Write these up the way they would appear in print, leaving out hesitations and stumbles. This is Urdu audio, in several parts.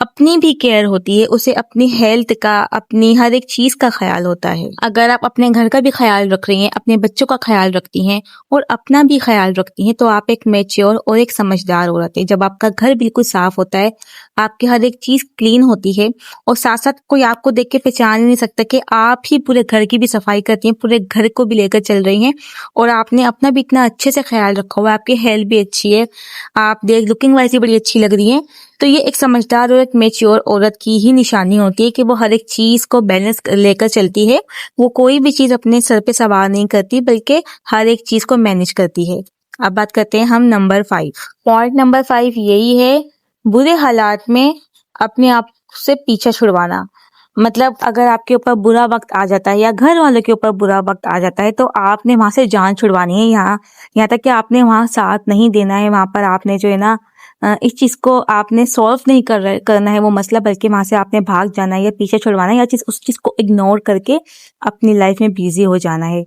اپنی بھی کیئر ہوتی ہے، اسے اپنی ہیلتھ کا، اپنی ہر ایک چیز کا خیال ہوتا ہے۔ اگر آپ اپنے گھر کا بھی خیال رکھ رہی ہیں، اپنے بچوں کا خیال رکھتی ہیں اور اپنا بھی خیال رکھتی ہیں تو آپ ایک میچیور اور ایک سمجھدار عورت ہے۔ جب آپ کا گھر بالکل صاف ہوتا ہے، آپ کی ہر ایک چیز کلین ہوتی ہے اور ساتھ ساتھ کوئی آپ کو دیکھ کے پہچان نہیں سکتا کہ آپ ہی پورے گھر کی بھی صفائی کرتی ہیں، پورے گھر کو بھی لے کر چل رہی ہیں اور آپ نے اپنا بھی اتنا اچھے سے خیال رکھا ہوا ہے، آپ کی ہیلتھ بھی اچھی ہے، آپ دیکھ لکنگ وائز بھی بڑی اچھی لگ رہی ہیں، تو یہ ایک سمجھدار اور ایک میچیور عورت کی ہی نشانی ہوتی ہے کہ وہ ہر ایک چیز کو بیلنس لے کر چلتی ہے، وہ کوئی بھی چیز اپنے سر پہ سوار نہیں کرتی بلکہ ہر ایک چیز کو مینج کرتی ہے۔ اب بات کرتے ہیں ہم نمبر 5۔ پوائنٹ نمبر 5 یہی ہے، برے حالات میں اپنے آپ سے پیچھا چھڑوانا۔ مطلب اگر آپ کے اوپر برا وقت آ جاتا ہے یا گھر والوں کے اوپر برا وقت آ جاتا ہے تو آپ نے وہاں سے جان چھڑوانی ہے، یہاں تک کہ آپ نے وہاں ساتھ نہیں دینا ہے، وہاں پر آپ نے جو ہے نا اس چیز کو آپ نے سولو نہیں کرنا ہے وہ مسئلہ، بلکہ وہاں سے آپ نے بھاگ جانا ہے یا پیچھے چھڑوانا ہے یا اس چیز کو اگنور کر کے اپنی لائف میں بیزی ہو جانا ہے۔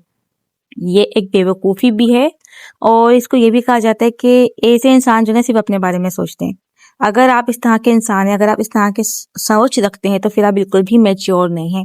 یہ ایک بیوقوفی بھی ہے اور اس کو یہ بھی کہا جاتا ہے کہ ایسے انسان جو ہے صرف اپنے بارے میں سوچتے ہیں۔ اگر آپ اس طرح کے انسان ہیں، اگر آپ اس طرح کے سوچ رکھتے ہیں تو پھر آپ بالکل بھی میچیور نہیں ہیں۔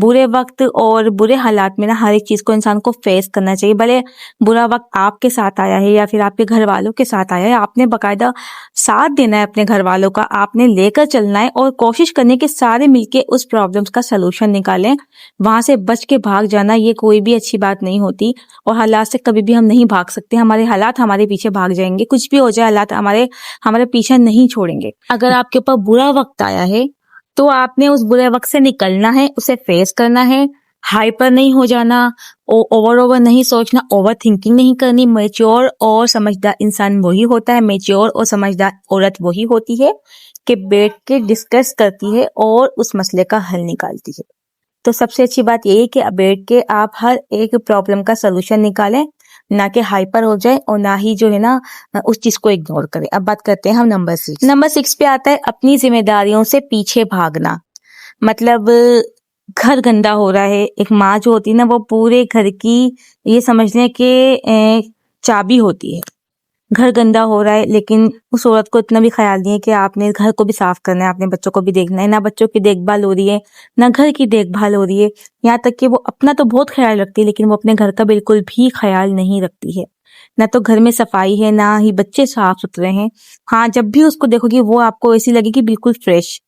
برے وقت اور برے حالات میں نا ہر ایک چیز کو انسان کو فیس کرنا چاہیے، بھلے برا وقت آپ کے ساتھ آیا ہے یا پھر آپ کے گھر والوں کے ساتھ آیا ہے، آپ نے باقاعدہ ساتھ دینا ہے اپنے گھر والوں کا، آپ نے لے کر چلنا ہے اور کوشش کرنی کہ سارے مل کے اس پرابلمس کا سلوشن نکالیں۔ وہاں سے بچ کے بھاگ جانا یہ کوئی بھی اچھی بات نہیں ہوتی اور حالات سے کبھی بھی ہم نہیں بھاگ سکتے، ہمارے حالات ہمارے پیچھے بھاگ جائیں گے، کچھ بھی ہو جائے حالات ہمارے پیچھے نہیں چھوڑیں گے۔ اگر آپ کے اوپر برا وقت آیا ہے تو آپ نے اس برے وقت سے نکلنا ہے، اسے فیس کرنا ہے، ہائپر نہیں ہو جانا، اوور نہیں سوچنا، اوور تھنکنگ نہیں کرنی۔ میچور اور سمجھدار انسان وہی ہوتا ہے، میچور اور سمجھدار عورت وہی ہوتی ہے کہ بیٹھ کے ڈسکس کرتی ہے اور اس مسئلے کا حل نکالتی ہے۔ تو سب سے اچھی بات یہی کہ بیٹھ کے آپ ہر ایک پرابلم کا سلوشن نکالیں، نہ کہ ہائپر ہو جائے اور نہ ہی جو ہے نا اس چیز کو اگنور کریں۔ اب بات کرتے ہیں ہم نمبر 6۔ نمبر 6 پہ آتا ہے اپنی ذمہ داریوں سے پیچھے بھاگنا۔ مطلب گھر گندا ہو رہا ہے، ایک ماں جو ہوتی ہے نا وہ پورے گھر کی یہ سمجھ لیں کہ چابی ہوتی ہے۔ گھر گندا ہو رہا ہے لیکن اس عورت کو اتنا بھی خیال نہیں ہے کہ آپ نے گھر کو بھی صاف کرنا ہے، اپنے بچوں کو بھی دیکھنا ہے، نہ بچوں کی دیکھ بھال ہو رہی ہے نہ گھر کی دیکھ بھال ہو رہی ہے، یہاں تک کہ وہ اپنا تو بہت خیال رکھتی ہے لیکن وہ اپنے گھر کا بالکل بھی خیال نہیں رکھتی ہے، نہ تو گھر میں صفائی ہے نہ ہی بچے صاف ستھرے ہیں۔ ہاں جب بھی اس کو دیکھو گی وہ آپ کو ایسی لگے گی بالکل فریش۔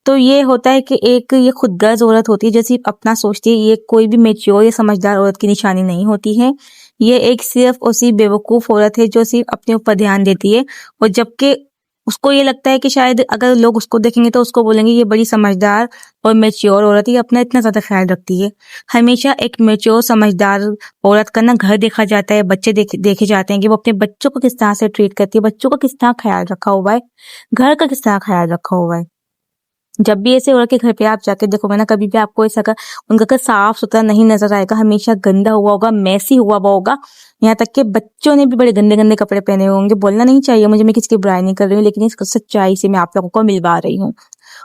تو یہ ہوتا ہے کہ ایک یہ خود غرض عورت ہوتی ہے جو صرف اپنا سوچتی ہے، یہ کوئی بھی میچیور یا سمجھدار عورت کی نشانی نہیں ہوتی ہے، یہ ایک صرف اور صرف بیوقوف عورت ہے جو صرف اپنے اوپر دھیان دیتی ہے، اور جبکہ اس کو یہ لگتا ہے کہ شاید اگر لوگ اس کو دیکھیں گے تو اس کو بولیں گے یہ بڑی سمجھدار اور میچیور عورت ہے، یہ اپنا اتنا زیادہ خیال رکھتی ہے۔ ہمیشہ ایک میچیور سمجھدار عورت کا نا گھر دیکھا جاتا ہے، بچے دیکھے جاتے ہیں کہ وہ اپنے بچوں کو کس طرح سے ٹریٹ کرتی ہے، بچوں کا کس طرح خیال رکھا ہوا ہے، گھر کا کس طرح خیال رکھا ہوا ہے۔ جب بھی ایسے عورت کے گھر پہ آپ جا کے دیکھو گے نا، کبھی بھی آپ کو ایسا ان کا گھر صاف ستھرا نہیں نظر آئے گا، ہمیشہ گندا ہوا ہوگا، میسی ہوا ہوگا، یہاں تک کہ بچوں نے بھی بڑے گندے گندے کپڑے پہنے ہوئے ہوں گے۔ بولنا نہیں چاہیے مجھے، میں کسی کی برائی نہیں کر رہی ہوں، لیکن اس سچائی سے میں آپ لوگوں کو ملوا رہی ہوں۔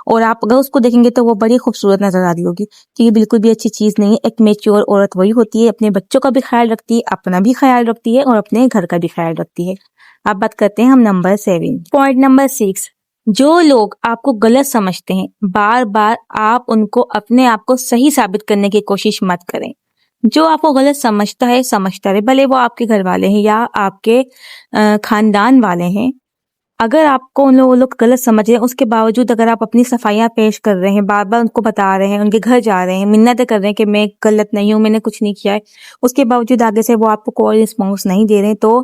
اور آپ اگر اس کو دیکھیں گے تو وہ بڑی خوبصورت نظر آ رہی ہوگی، تو یہ بالکل بھی اچھی چیز نہیں ہے۔ ایک میچور عورت وہی ہوتی ہے اپنے بچوں کا بھی خیال رکھتی ہے، اپنا بھی خیال رکھتی ہے اور اپنے گھر کا بھی خیال رکھتی ہے۔ اب بات کرتے ہیں ہم نمبر 7۔ پوائنٹ نمبر 6، جو لوگ آپ کو غلط سمجھتے ہیں بار بار آپ ان کو اپنے آپ کو صحیح ثابت کرنے کی کوشش مت کریں۔ جو آپ کو غلط سمجھتا ہے، بھلے وہ آپ کے گھر والے ہیں یا آپ کے خاندان والے ہیں، اگر آپ کو وہ لوگ غلط سمجھ رہے ہیں، اس کے باوجود اگر آپ اپنی صفائیاں پیش کر رہے ہیں، بار بار ان کو بتا رہے ہیں، ان کے گھر جا رہے ہیں، منتیں کر رہے ہیں کہ میں غلط نہیں ہوں، میں نے کچھ نہیں کیا ہے، اس کے باوجود آگے سے وہ آپ کو کوئی رسپانس نہیں دے رہے، تو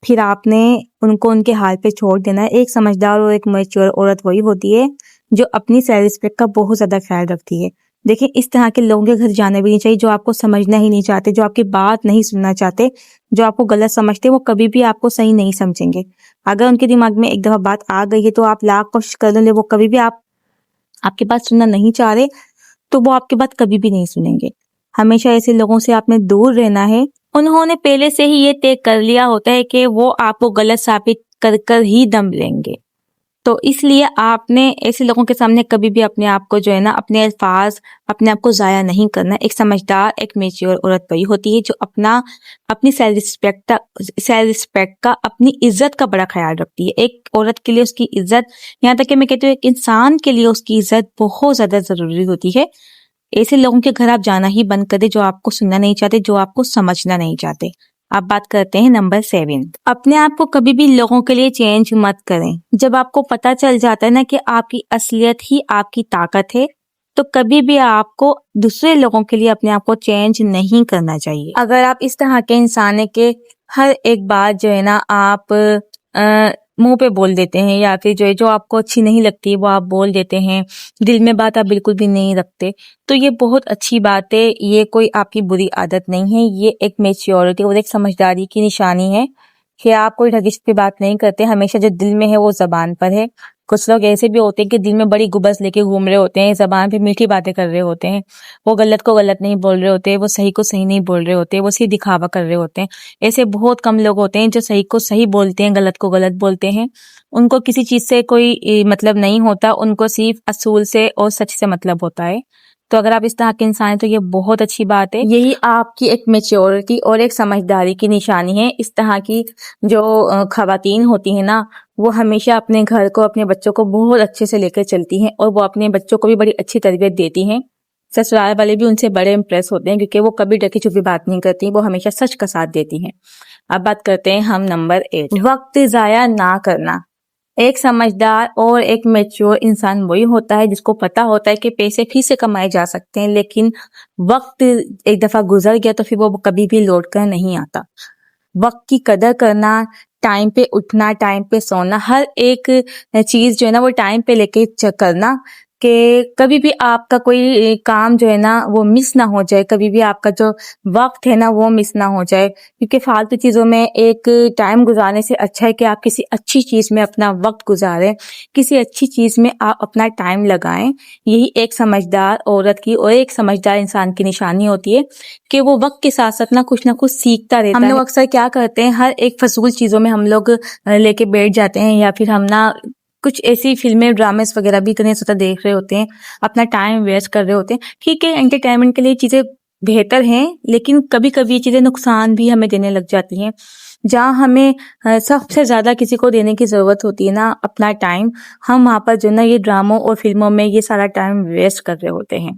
پھر آپ نے ان کو ان کے حال پہ چھوڑ دینا ہے۔ ایک سمجھدار اور ایک میچور عورت وہی ہوتی ہے جو اپنی سیلف ریسپیکٹ کا بہت زیادہ خیال رکھتی ہے۔ دیکھیں اس طرح کے لوگوں کے گھر جانے بھی نہیں چاہیے جو آپ کو سمجھنا ہی نہیں چاہتے، جو آپ کی بات نہیں سننا چاہتے، جو آپ کو غلط سمجھتے، وہ کبھی بھی آپ کو صحیح نہیں سمجھیں گے۔ اگر ان کے دماغ میں ایک دفعہ بات آ گئی ہے تو آپ لاکھ کوشش کر لیں، وہ کبھی بھی آپ کی بات سننا نہیں چاہ رہے تو وہ آپ کی بات کبھی بھی نہیں سنیں گے۔ ہمیشہ ایسے لوگوں سے آپ نے دور رہنا ہے۔ انہوں نے پہلے سے ہی یہ طے کر لیا ہوتا ہے کہ وہ آپ کو غلط ثابت کر ہی دم لیں گے، تو اس لیے آپ نے ایسے لوگوں کے سامنے کبھی بھی اپنے آپ کو جو ہے نا اپنے الفاظ اپنے آپ کو ضائع نہیں کرنا. ایک سمجھدار ایک میچور عورت وہی ہوتی ہے جو اپنی سیلف رسپیکٹ کا اپنی عزت کا بڑا خیال رکھتی ہے. ایک عورت کے لیے اس کی عزت, یہاں تک کہ میں کہتی ہوں ایک انسان کے لیے اس کی عزت بہت زیادہ ضروری ہوتی ہے. ایسے لوگوں کے گھر آپ جانا ہی بند کر دیں جو آپ کو سننا نہیں چاہتے, جو آپ کو سمجھنا نہیں چاہتے. آپ بات کرتے ہیں نمبر 7. اپنے آپ کو کبھی بھی لوگوں کے لیے چینج مت کریں. جب آپ کو پتا چل جاتا ہے نا کہ آپ کی اصلیت ہی آپ کی طاقت ہے تو کبھی بھی آپ کو دوسرے لوگوں کے لیے اپنے آپ کو چینج نہیں کرنا چاہیے. اگر آپ اس طرح کے انسان ہیں کہ ہر ایک بات جو ہے نا آپ منہ پہ بول دیتے ہیں, یا پھر جو آپ کو اچھی نہیں لگتی وہ آپ بول دیتے ہیں, دل میں بات آپ بالکل بھی نہیں رکھتے, تو یہ بہت اچھی بات ہے. یہ کوئی آپ کی بری عادت نہیں ہے, یہ ایک میچیورٹی اور ایک سمجھداری کی نشانی ہے کہ آپ کوئی ڈھگس پہ بات نہیں کرتے. ہمیشہ جو دل میں ہے وہ زبان پر ہے. کچھ لوگ ایسے بھی ہوتے ہیں کہ دل میں بڑی گبز لے کے گھوم رہے ہوتے ہیں, زبان پہ میٹھی باتیں کر رہے ہوتے ہیں, وہ غلط کو غلط نہیں بول رہے ہوتے, وہ صحیح کو صحیح نہیں بول رہے ہوتے, وہ صرف دکھاوا کر رہے ہوتے ہیں. ایسے بہت کم لوگ ہوتے ہیں جو صحیح کو صحیح بولتے ہیں, غلط کو غلط بولتے ہیں. ان کو کسی چیز سے کوئی مطلب نہیں ہوتا, ان کو صرف اصول سے اور سچ سے مطلب ہوتا ہے. تو اگر آپ اس طرح کے انسان ہیں تو یہ بہت اچھی بات ہے. یہی آپ کی ایک میچیورٹی اور ایک سمجھداری کی نشانی ہے. اس طرح کی جو خواتین ہوتی ہیں نا وہ ہمیشہ اپنے گھر کو اپنے بچوں کو بہت اچھے سے لے کر چلتی ہیں, اور وہ اپنے بچوں کو بھی بڑی اچھی تربیت دیتی ہیں. سسرال والے بھی ان سے بڑے امپریس ہوتے ہیں کیونکہ وہ کبھی ڈکی چھپی بات نہیں کرتی, وہ ہمیشہ سچ کا ساتھ دیتی ہیں. اب بات کرتے ہیں ہم نمبر 8. وقت ضائع نہ کرنا. ایک سمجھدار اور ایک میچور انسان وہی ہوتا ہے جس کو پتا ہوتا ہے کہ پیسے پھر سے کمائے جا سکتے ہیں, لیکن وقت ایک دفعہ گزر گیا تو پھر وہ کبھی بھی لوٹ کر نہیں آتا. وقت کی قدر کرنا, ٹائم پہ اٹھنا, ٹائم پہ سونا, ہر ایک چیز جو ہے نا وہ ٹائم پہ لے کے کرنا کہ کبھی بھی آپ کا کوئی کام جو ہے نا وہ مس نہ ہو جائے, کبھی بھی آپ کا جو وقت ہے نا وہ مس نہ ہو جائے. کیونکہ فالتو چیزوں میں ایک ٹائم گزارنے سے اچھا ہے کہ آپ کسی اچھی چیز میں اپنا وقت گزاریں, کسی اچھی چیز میں آپ اپنا ٹائم لگائیں. یہی ایک سمجھدار عورت کی اور ایک سمجھدار انسان کی نشانی ہوتی ہے کہ وہ وقت کے ساتھ ساتھ نہ کچھ سیکھتا رہتا ہے. ہم لوگ اکثر کیا کرتے ہیں, ہر ایک فضول چیزوں میں ہم لوگ لے کے بیٹھ جاتے ہیں, یا پھر ہم کچھ ایسی فلمیں ڈراماز وغیرہ بھی اتنے زیادہ دیکھ رہے ہوتے ہیں, اپنا ٹائم ویسٹ کر رہے ہوتے ہیں. ٹھیک ہے انٹرٹینمنٹ کے لیے چیزیں بہتر ہیں, لیکن کبھی کبھی یہ چیزیں نقصان بھی ہمیں دینے لگ جاتی ہیں. جہاں ہمیں سب سے زیادہ کسی کو دینے کی ضرورت ہوتی ہے نا اپنا ٹائم, ہم وہاں پر جو نا یہ ڈراموں اور فلموں میں یہ سارا ٹائم ویسٹ کر رہے ہوتے ہیں.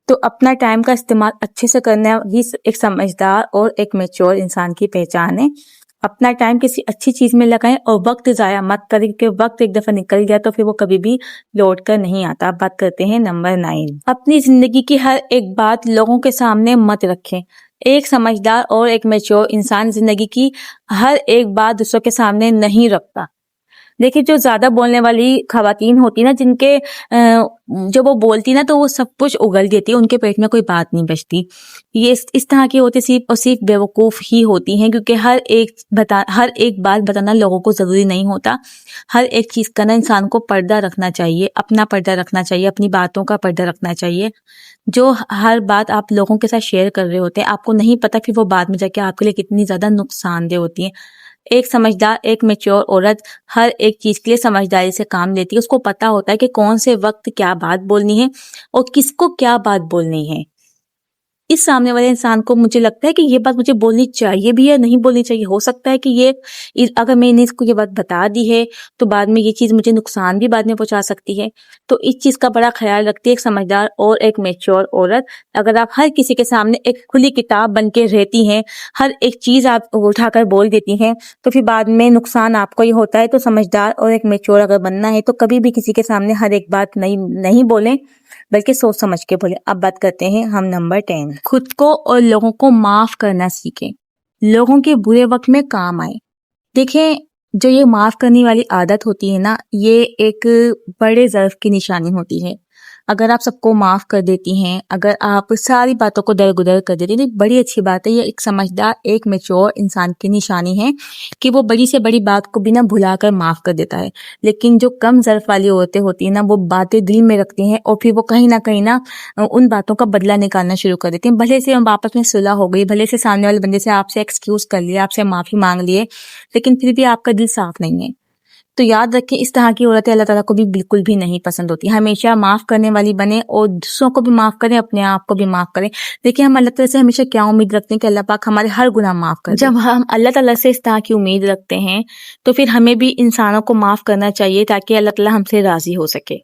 تو اپنا ٹائم کا استعمال اچھے سے کرنا یہ ایک سمجھدار اور ایک میچور انسان کی پہچان ہے. اپنا ٹائم کسی اچھی چیز میں لگائیں اور وقت ضائع مت کریں, کیونکہ وقت ایک دفعہ نکل گیا تو پھر وہ کبھی بھی لوٹ کر نہیں آتا. اب بات کرتے ہیں نمبر 9. اپنی زندگی کی ہر ایک بات لوگوں کے سامنے مت رکھیں. ایک سمجھدار اور ایک میچور انسان زندگی کی ہر ایک بات دوسروں کے سامنے نہیں رکھتا. دیکھیں جو زیادہ بولنے والی خواتین ہوتی نا, جن کے جو وہ بولتی نا تو وہ سب کچھ اگل دیتی, ان کے پیٹ میں کوئی بات نہیں بچتی. یہ اس طرح کی ہوتی صرف اور صرف بیوقوف ہی ہوتی ہیں, کیونکہ ہر ایک بات بتانا لوگوں کو ضروری نہیں ہوتا. ہر ایک چیز کا نا انسان کو پردہ رکھنا چاہیے, اپنا پردہ رکھنا چاہیے, اپنی باتوں کا پردہ رکھنا چاہیے. جو ہر بات آپ لوگوں کے ساتھ شیئر کر رہے ہوتے ہیں آپ کو نہیں پتا پھر وہ بعد میں جا کے آپ کے لیے کتنی زیادہ نقصان دہ ہوتی ہے. ایک سمجھدار ایک میچور عورت ہر ایک چیز کے لیے سمجھداری سے کام لیتی ہے. اس کو پتا ہوتا ہے کہ کون سے وقت کیا بات بولنی ہے اور کس کو کیا بات بولنی ہے. اس سامنے والے انسان کو مجھے لگتا ہے کہ یہ بات مجھے بولنی چاہیے بھی یا نہیں بولنی چاہیے. ہو سکتا ہے کہ یہ اگر میں نے اس کو یہ بات بتا دی ہے تو بعد میں یہ چیز مجھے نقصان بھی بعد میں پہنچا سکتی ہے. تو اس چیز کا بڑا خیال رکھتی ہے ایک سمجھدار اور ایک میچور عورت. اگر آپ ہر کسی کے سامنے ایک کھلی کتاب بن کے رہتی ہیں, ہر ایک چیز آپ اٹھا کر بول دیتی ہیں, تو پھر بعد میں نقصان آپ کو ہی ہوتا ہے. تو سمجھدار اور ایک میچور اگر بننا ہے تو کبھی بھی کسی کے سامنے ہر ایک بات نہیں بولیں, بلکہ سوچ سمجھ کے بولیں. اب بات کرتے ہیں ہم نمبر 10. خود کو اور لوگوں کو معاف کرنا سیکھیں. لوگوں کے برے وقت میں کام آئے. دیکھیں جو یہ معاف کرنے والی عادت ہوتی ہے نا, یہ ایک بڑے ظرف کی نشانی ہوتی ہے. اگر آپ سب کو معاف کر دیتی ہیں, اگر آپ ساری باتوں کو درگزر کر دیتی ہیں, بڑی اچھی بات ہے. یہ ایک سمجھدار ایک میچور انسان کی نشانی ہے کہ وہ بڑی سے بڑی بات کو بنا بھلا کر معاف کر دیتا ہے. لیکن جو کم ظرف والی عورتیں ہوتی ہیں نا, وہ باتیں دل میں رکھتی ہیں اور پھر وہ کہیں نہ ان باتوں کا بدلہ نکالنا شروع کر دیتی ہیں. بھلے سے ہم آپس میں صلح ہو گئی, بھلے سے سامنے والے بندے سے آپ سے ایکسکیوز کر لیا, آپ سے معافی مانگ لیے, لیکن پھر بھی آپ کا دل صاف نہیں ہے. تو یاد رکھیں اس طرح کی عورتیں اللہ تعالیٰ کو بھی بالکل بھی نہیں پسند ہوتی. ہمیشہ معاف کرنے والی بنے اور دوسروں کو بھی معاف کریں، اپنے آپ کو بھی معاف کریں. دیکھیں ہم اللہ تعالیٰ سے ہمیشہ کیا امید رکھتے ہیں کہ اللہ پاک ہمارے ہر گناہ معاف کر دے. جب ہم اللہ تعالیٰ سے اس طرح کی امید رکھتے ہیں تو پھر ہمیں بھی انسانوں کو معاف کرنا چاہیے تاکہ اللہ تعالیٰ ہم سے راضی ہو سکے.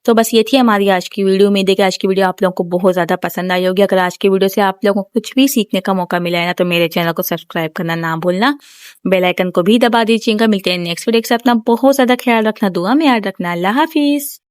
تو بس یہ تھی ہماری آج کی ویڈیو. امید ہے کہ آج کی ویڈیو آپ لوگوں کو بہت زیادہ پسند آئی ہوگی. اگر آج کی ویڈیو سے آپ لوگوں کو کچھ بھی سیکھنے کا موقع ملا ہے نا تو میرے چینل کو سبسکرائب کرنا نہ بھولنا، بیل آئیکن کو بھی دبا دیجیے گا. ملتے ہیں نیکسٹ ویڈیو کے ساتھ. اپنا بہت زیادہ خیال رکھنا، دعا میں یاد رکھنا. اللہ حافظ.